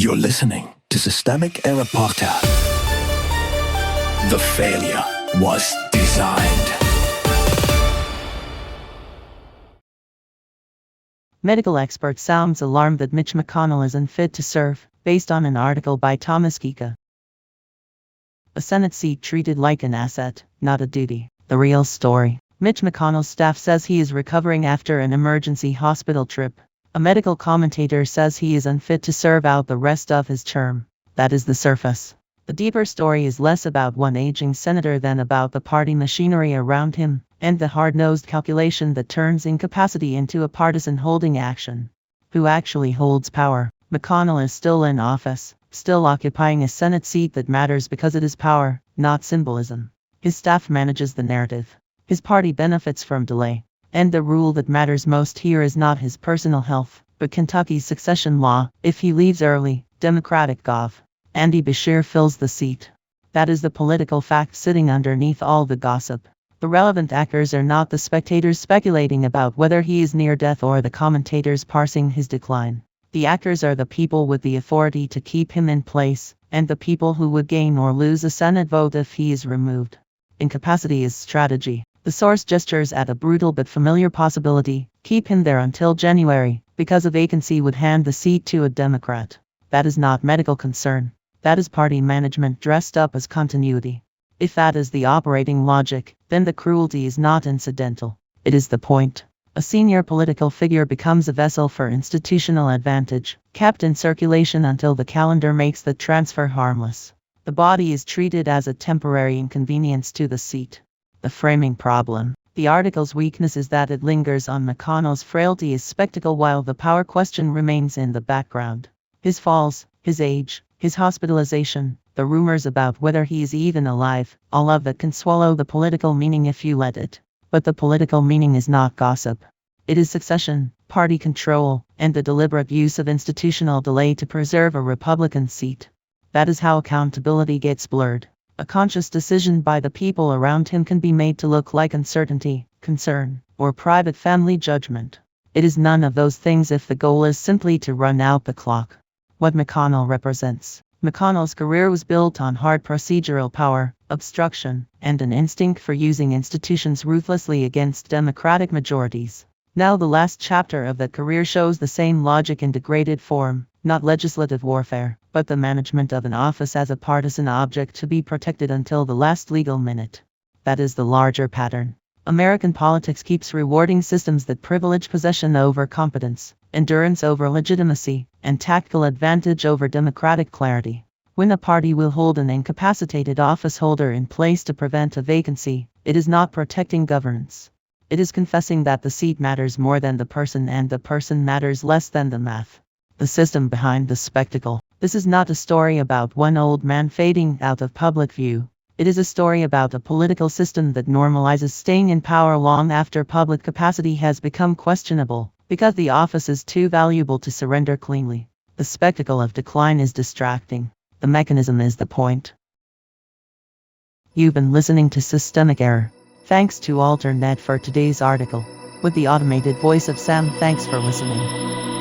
You're listening to Systemic Error Podcast. The failure was designed. Medical expert sounds alarm that Mitch McConnell is unfit to serve, based on an article by Thomas Kika. A Senate seat treated like an asset, not a duty. The real story. Mitch McConnell's staff says he is recovering after an emergency hospital trip. A medical commentator says he is unfit to serve out the rest of his term. That is the surface. The deeper story is less about one aging senator than about the party machinery around him, and the hard-nosed calculation that turns incapacity into a partisan holding action. Who actually holds power? McConnell is still in office, still occupying a Senate seat that matters because it is power, not symbolism. His staff manages the narrative. His party benefits from delay. And the rule that matters most here is not his personal health, but Kentucky's succession law. If he leaves early, Democratic Gov. Andy Beshear fills the seat. That is the political fact sitting underneath all the gossip. The relevant actors are not the spectators speculating about whether he is near death or the commentators parsing his decline. The actors are the people with the authority to keep him in place, and the people who would gain or lose a Senate vote if he is removed. Incapacity is strategy. The source gestures at a brutal but familiar possibility: keep him there until January, because a vacancy would hand the seat to a Democrat. That is not medical concern. That is party management dressed up as continuity. If that is the operating logic, then the cruelty is not incidental. It is the point. A senior political figure becomes a vessel for institutional advantage, kept in circulation until the calendar makes the transfer harmless. The body is treated as a temporary inconvenience to the seat. The framing problem. The article's weakness is that it lingers on McConnell's frailty as spectacle while the power question remains in the background. His falls, his age, his hospitalization, the rumors about whether he is even alive, all of that can swallow the political meaning if you let it. But the political meaning is not gossip. It is succession, party control, and the deliberate use of institutional delay to preserve a Republican seat. That is how accountability gets blurred. A conscious decision by the people around him can be made to look like uncertainty, concern, or private family judgment. It is none of those things if the goal is simply to run out the clock. What McConnell represents. McConnell's career was built on hard procedural power, obstruction, and an instinct for using institutions ruthlessly against Democratic majorities. Now the last chapter of that career shows the same logic in degraded form, not legislative warfare, but the management of an office as a partisan object to be protected until the last legal minute. That is the larger pattern. American politics keeps rewarding systems that privilege possession over competence, endurance over legitimacy, and tactical advantage over democratic clarity. When a party will hold an incapacitated officeholder in place to prevent a vacancy, it is not protecting governance. It is confessing that the seat matters more than the person and the person matters less than the math. The system behind the spectacle. This is not a story about one old man fading out of public view. It is a story about a political system that normalizes staying in power long after public capacity has become questionable, because the office is too valuable to surrender cleanly. The spectacle of decline is distracting. The mechanism is the point. You've been listening to Systemic Error. Thanks to Alternet for today's article. With the automated voice of Sam, thanks for listening.